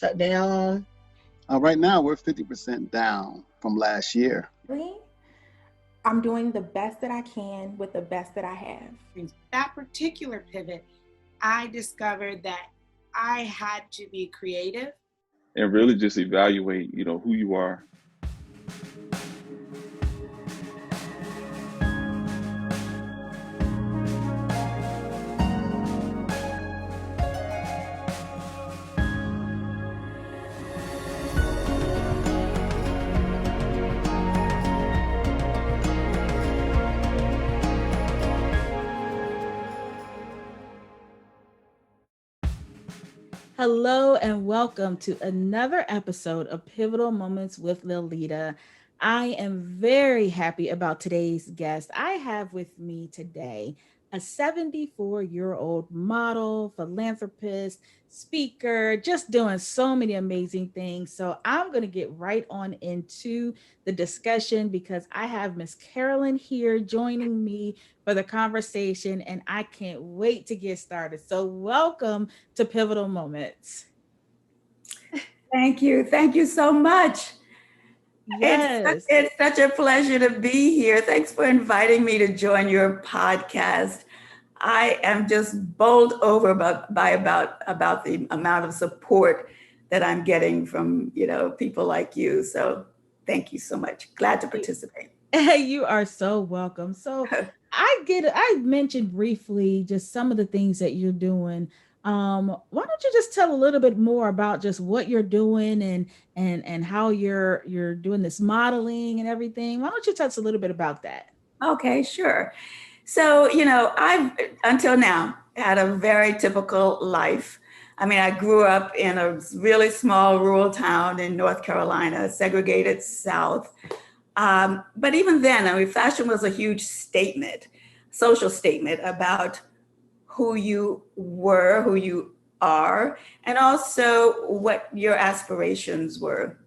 shut down? Right now, we're 50% down from last year. Really? I'm doing the best that I can with the best that I have. That particular pivot, I discovered that I had to be creative. And really just evaluate, who you are. Hello and welcome to another episode of Pivotal Moments with Liletta. I am very happy about today's guest. I have with me today a 74-year-old model, philanthropist, speaker, just doing so many amazing things. So I'm going to get right on into the discussion because I have Miss Carolyn here joining me for the conversation, and I can't wait to get started. So welcome to Pivotal Moments. Thank you. Thank you so much. Yes. It's such a pleasure to be here. Thanks for inviting me to join your podcast. I am just bowled over about the amount of support that I'm getting from, people like you. So thank you so much. Glad to participate. You are so welcome. So I mentioned briefly just some of the things that you're doing. Why don't you just tell a little bit more about just what you're doing and how you're doing this modeling and everything? Why don't you tell us a little bit about that? Okay, sure. So, I've until now had a very typical life. I mean, I grew up in a really small rural town in North Carolina, segregated South. But even then, fashion was a huge statement, social statement about who you were, who you are, and also what your aspirations were.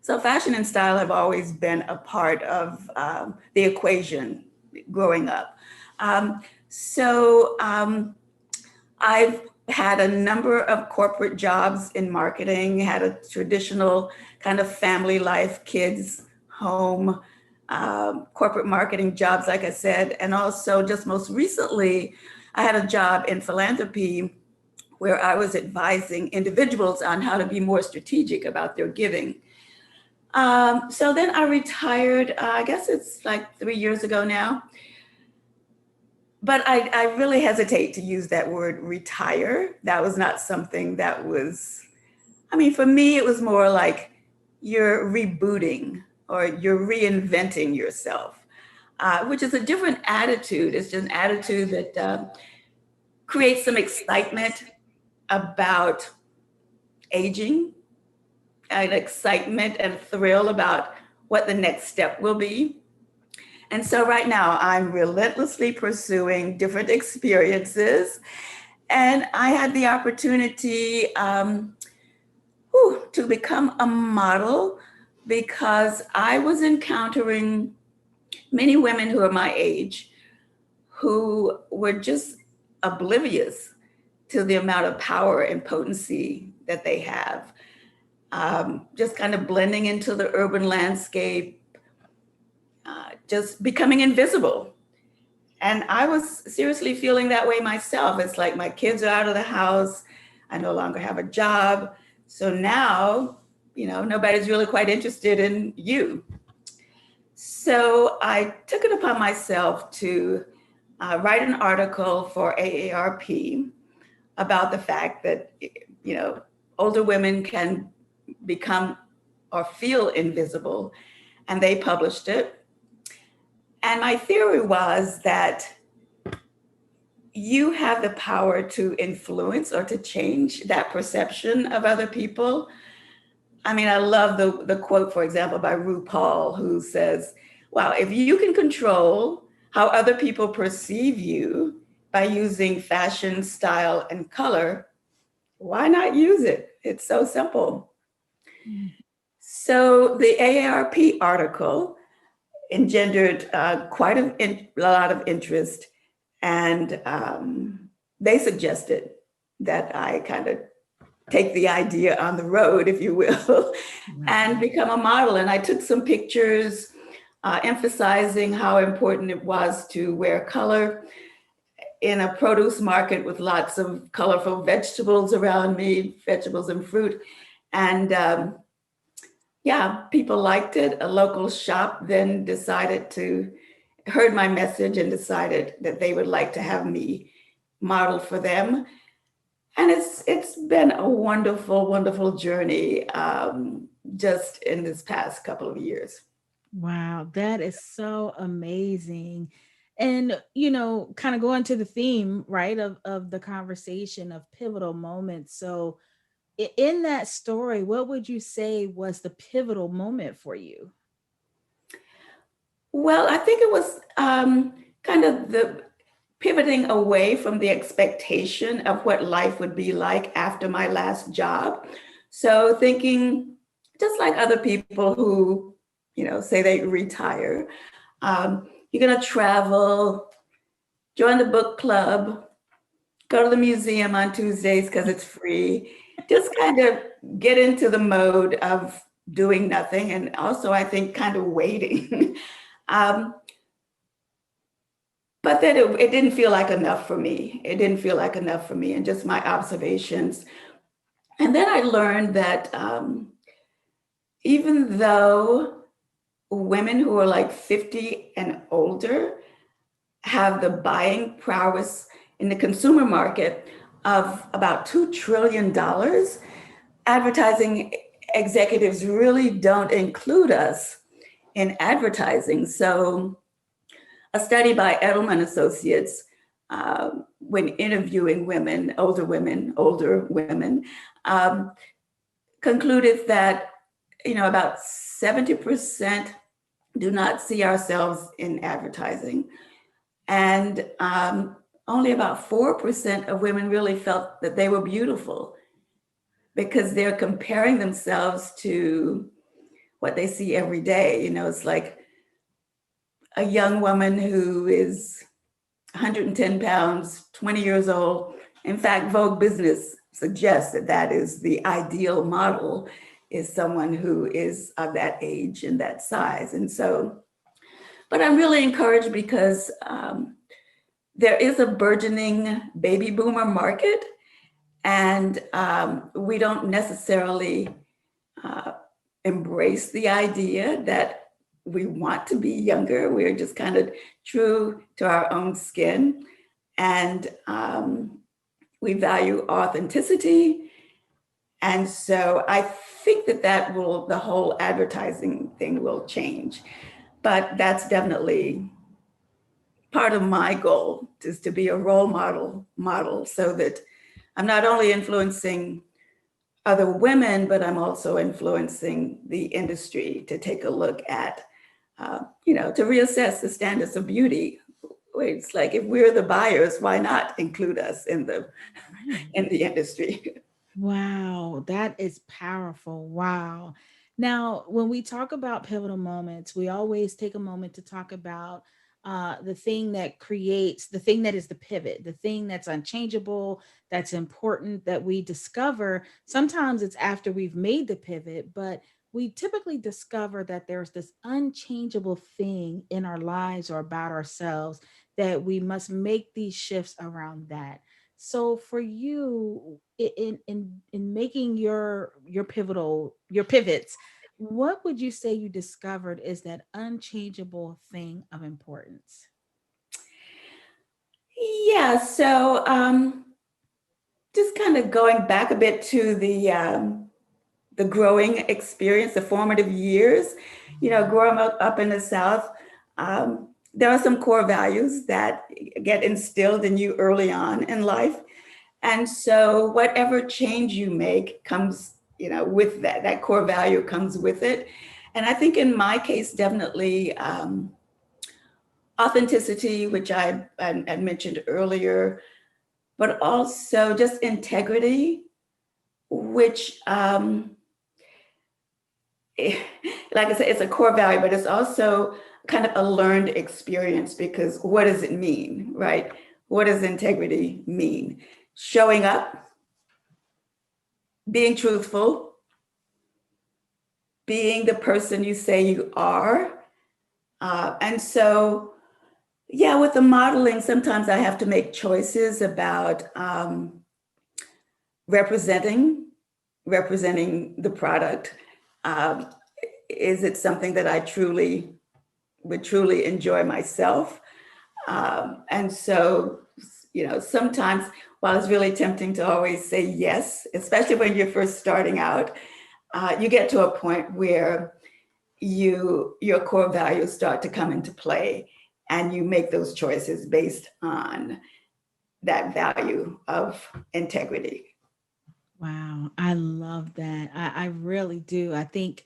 So fashion and style have always been a part of the equation growing up. I've had a number of corporate jobs in marketing, had a traditional kind of family life, kids, home, corporate marketing jobs, like I said. And also just most recently, I had a job in philanthropy where I was advising individuals on how to be more strategic about their giving. So then I retired, I guess it's like 3 years ago now. But I really hesitate to use that word retire. That was not something that was, for me, it was more like you're rebooting or you're reinventing yourself, which is a different attitude. It's just an attitude that creates some excitement about aging, an excitement and thrill about what the next step will be. And so right now I'm relentlessly pursuing different experiences. And I had the opportunity to become a model because I was encountering many women who are my age who were just oblivious to the amount of power and potency that they have. Just kind of blending into the urban landscape, just becoming invisible. And I was seriously feeling that way myself. It's like my kids are out of the house. I no longer have a job. So now, nobody's really quite interested in you. So I took it upon myself to write an article for AARP about the fact that, older women can become or feel invisible, and they published it. And my theory was that you have the power to influence or to change that perception of other people. I love the quote, for example, by RuPaul, who says, well, if you can control how other people perceive you by using fashion, style, and color, why not use it? It's so simple. So the AARP article engendered quite a lot of interest, and they suggested that I kind of take the idea on the road, if you will, and become a model. And I took some pictures emphasizing how important it was to wear color in a produce market with lots of colorful vegetables around me, vegetables and fruit. And yeah, people liked it. A local shop then heard my message and decided that they would like to have me model for them. And it's been a wonderful, wonderful journey just in this past couple of years. Wow, that is so amazing. And, kind of going to the theme, right, of the conversation of pivotal moments. So in that story, what would you say was the pivotal moment for you? Well, I think it was kind of the pivoting away from the expectation of what life would be like after my last job. So thinking, just like other people who, say they retire, you're going to travel, join the book club, go to the museum on Tuesdays because it's free, just kind of get into the mode of doing nothing. And also, I think, kind of waiting. But then it didn't feel like enough for me. It didn't feel like enough for me, and just my observations. And then I learned that even though women who are like 50 and older have the buying prowess in the consumer market of about $2 trillion, advertising executives really don't include us in advertising. So a study by Edelman Associates, when interviewing older women, concluded that about 70% do not see ourselves in advertising, and only about 4% of women really felt that they were beautiful, because they're comparing themselves to what they see every day. It's like a young woman who is 110 pounds, 20 years old. In fact, Vogue Business suggests that is the ideal model, is someone who is of that age and that size. And so, but I'm really encouraged because there is a burgeoning baby boomer market, and we don't necessarily embrace the idea that we want to be younger. We're just kind of true to our own skin, and we value authenticity. And so I think that the whole advertising thing will change. But that's definitely part of my goal, is to be a role model so that I'm not only influencing other women, but I'm also influencing the industry to take a look at, to reassess the standards of beauty. It's like, if we're the buyers, why not include us in the industry? Wow, that is powerful. Wow. Now, when we talk about pivotal moments, we always take a moment to talk about the thing that creates, the thing that is the pivot, the thing that's unchangeable, that's important, that we discover. Sometimes it's after we've made the pivot, but we typically discover that there's this unchangeable thing in our lives or about ourselves that we must make these shifts around that. So for you, in making your pivots, what would you say you discovered is that unchangeable thing of importance? Yeah, so just kind of going back a bit to the growing experience, the formative years, growing up in the South, there are some core values that get instilled in you early on in life. And so whatever change you make comes, with that core value comes with it. And I think in my case, definitely authenticity, which I mentioned earlier, but also just integrity, which, like I said, it's a core value, but it's also kind of a learned experience, because what does it mean, right? What does integrity mean? Showing up being truthful, being the person you say you are. And so, yeah, with the modeling, sometimes I have to make choices about representing the product. Is it something that I would truly enjoy myself? And so, sometimes while it's really tempting to always say yes, especially when you're first starting out, you get to a point where your core values start to come into play, and you make those choices based on that value of integrity. Wow, I love that. I really do. I think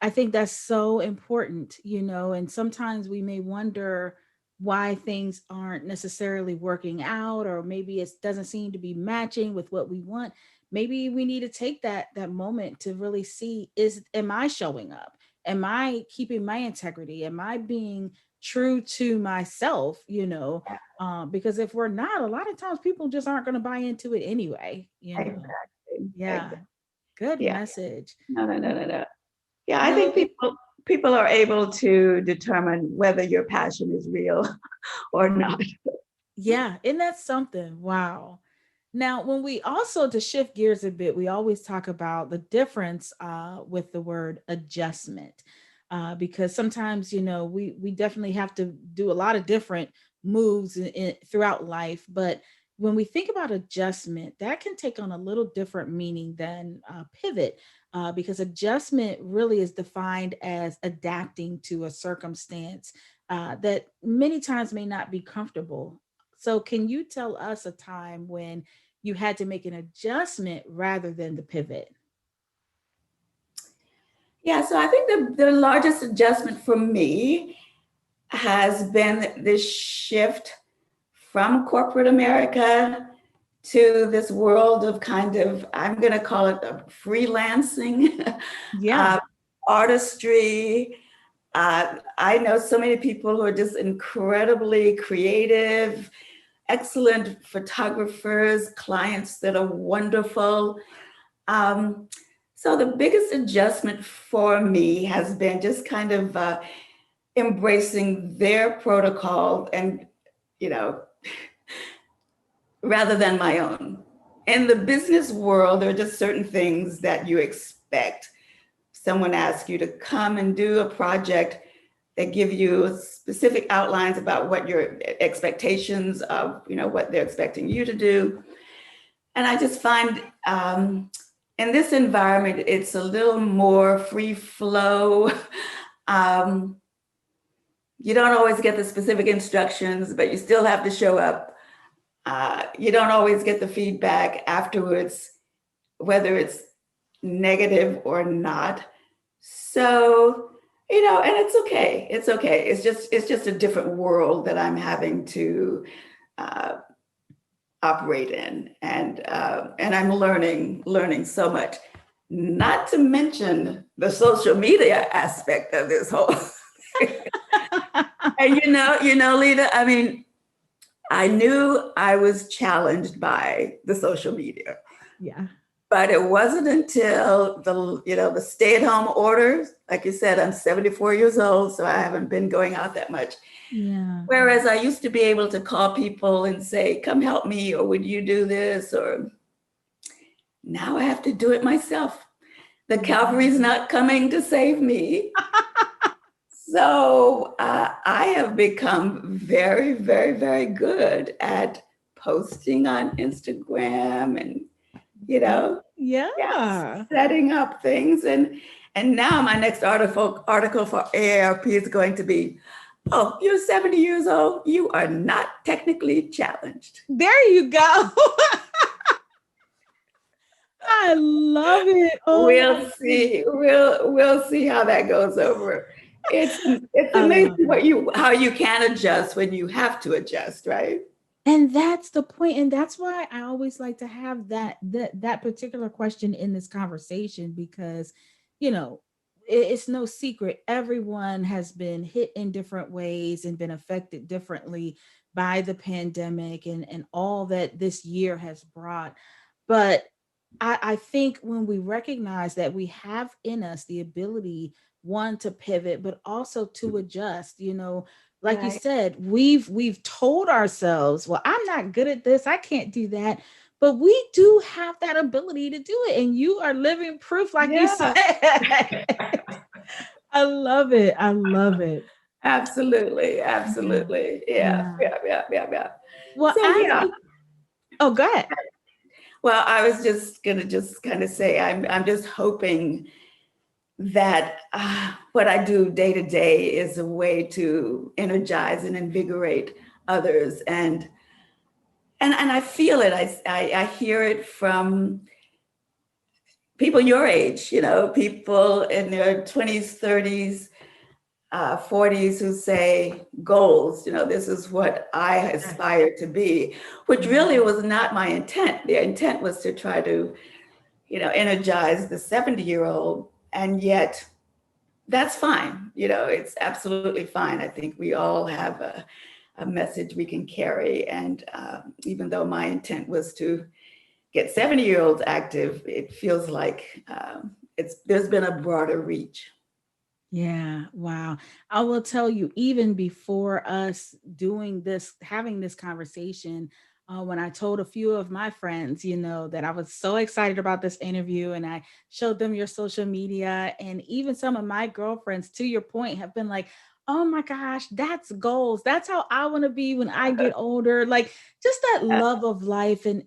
that's so important, and sometimes we may wonder why things aren't necessarily working out, or maybe it doesn't seem to be matching with what we want. Maybe we need to take that moment to really see, am I showing up? Am I keeping my integrity? Am I being true to myself? Because if we're not, a lot of times people just aren't going to buy into it anyway. Exactly. Yeah. Exactly. Good Yeah. message. No. Yeah, I Now, think people are able to determine whether your passion is real or not. yeah, and that's something. Wow. Now, when we also, to shift gears a bit, we always talk about the difference with the word adjustment, because sometimes, we definitely have to do a lot of different moves throughout life. But when we think about adjustment, that can take on a little different meaning than pivot, because adjustment really is defined as adapting to a circumstance that many times may not be comfortable. So, can you tell us a time when you had to make an adjustment rather than the pivot? Yeah, so I think the largest adjustment for me has been this shift from corporate America to this world of kind of, I'm going to call it freelancing, Yeah. artistry. I know so many people who are just incredibly creative, excellent photographers, clients that are wonderful. So the biggest adjustment for me has been just kind of embracing their protocol and, rather than my own. In the business world, there are just certain things that you expect. Someone asks you to come and do a project, they give you specific outlines about what your expectations of, what they're expecting you to do. And I just find in this environment, it's a little more free flow. You don't always get the specific instructions, but you still have to show up. You don't always get the feedback afterwards, whether it's negative or not. So, and it's okay. It's okay. It's just a different world that I'm having to operate in, and I'm learning so much. Not to mention the social media aspect of this whole. And Lita, I mean, I knew I was challenged by the social media. Yeah. But it wasn't until the stay-at-home orders, like you said, I'm 74 years old, so I haven't been going out that much. Yeah. Whereas I used to be able to call people and say, come help me, or would you do this? Or now I have to do it myself. The cavalry's not coming to save me. So I have become very, very, very good at posting on Instagram and, Yeah. setting up things. And now my next article for AARP is going to be, oh, you're 70 years old. You are not technically challenged. There you go. I love it. Oh, we'll see. We'll see how that goes over. It's amazing how you can adjust when you have to adjust, right? And that's the point. And that's why I always like to have that particular question in this conversation, because, it's no secret. Everyone has been hit in different ways and been affected differently by the pandemic and all that this year has brought. But I think when we recognize that we have in us the ability, one, to pivot, but also to adjust, like you Right. said, we've told ourselves, well, I'm not good at this, I can't do that. But we do have that ability to do it. And you are living proof, like you Yeah. said. I love it. I love it. Absolutely. Yeah. Absolutely. Yeah. Yeah. Yeah. Yeah. Yeah. Yeah. Well, So as yeah. we, oh, go ahead. Well, I was just gonna just kind of say I'm just hoping that what I do day to day is a way to energize and invigorate others, and I feel it. I hear it from people your age, people in their 20s, 30s, 40s who say goals, this is what I aspire to be, which really was not my intent. The intent was to try to, energize the 70-year-old, and yet that's fine. It's absolutely fine. I think we all have a message we can carry. And even though my intent was to get 70-year-olds active, it feels like there's been a broader reach. Yeah, wow. I will tell you, even before us doing this, having this conversation, when I told a few of my friends, that I was so excited about this interview, and I showed them your social media, and even some of my girlfriends, to your point, have been like, oh my gosh, that's goals. That's how I want to be when I get older. Like, just that love of life. And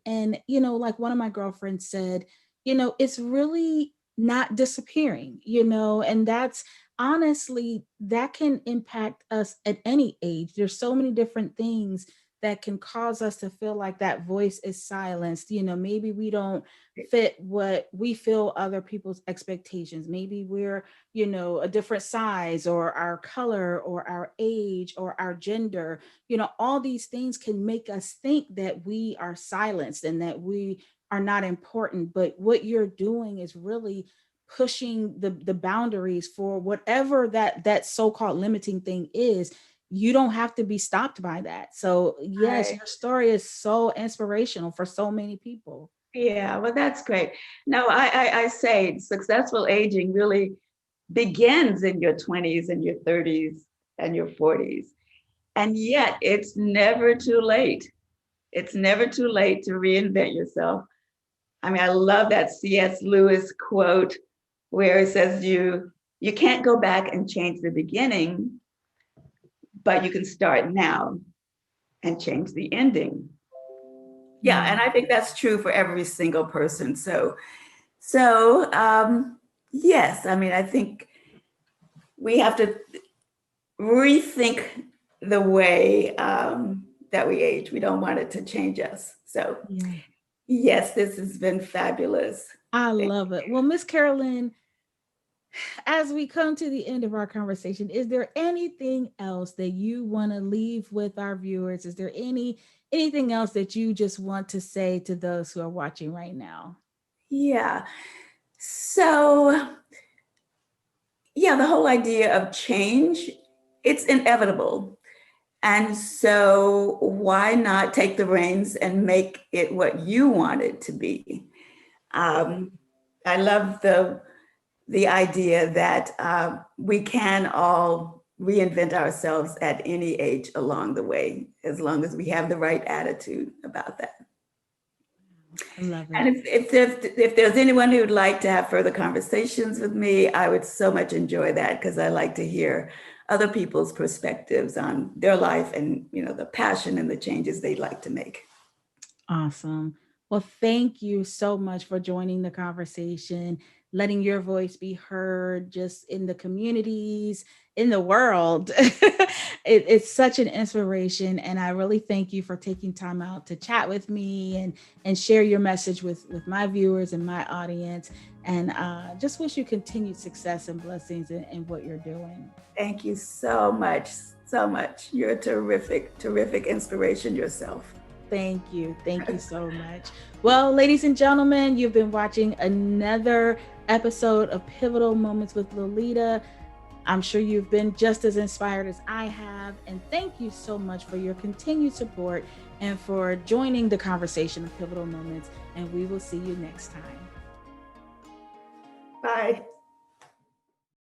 like one of my girlfriends said, it's really not disappearing, and that's honestly, that can impact us at any age. There's so many different things that can cause us to feel like that voice is silenced. Maybe we don't fit what we feel other people's expectations. Maybe we're, a different size, or our color, or our age, or our gender. All these things can make us think that we are silenced and that we are not important. But what you're doing is really pushing the boundaries for whatever that so-called limiting thing is. You don't have to be stopped by that. So yes, Right. your story is so inspirational for so many people. Yeah, well, that's great. No, I say successful aging really begins in your 20s and your 30s and your 40s. And yet it's never too late. It's never too late to reinvent yourself. I mean, I love that C.S. Lewis quote where it says you can't go back and change the beginning, but you can start now and change the ending. Yeah, and I think that's true for every single person. So yes, I mean, I think we have to rethink the way that we age. We don't want it to change us. So Yeah. yes, this has been fabulous. I love it. Well, Miss Carolyn, as we come to the end of our conversation, is there anything else that you want to leave with our viewers? Is there anything else that you just want to say to those who are watching right now? Yeah. So yeah, the whole idea of change, it's inevitable. And so why not take the reins and make it what you want it to be? I love the idea that we can all reinvent ourselves at any age along the way, as long as we have the right attitude about that. I love it. And if there's anyone who would like to have further conversations with me, I would so much enjoy that, because I like to hear other people's perspectives on their life and the passion and the changes they'd like to make. Awesome. Well, thank you so much for joining the conversation, letting your voice be heard just in the communities, in the world. It's such an inspiration. And I really thank you for taking time out to chat with me and share your message with my viewers and my audience. And just wish you continued success and blessings in what you're doing. Thank you so much, so much. You're a terrific, terrific inspiration yourself. Thank you. Thank you so much. Well, ladies and gentlemen, you've been watching another episode of Pivotal Moments with Liletta. I'm sure you've been just as inspired as I have. And thank you so much for your continued support and for joining the conversation of Pivotal Moments. And we will see you next time. Bye.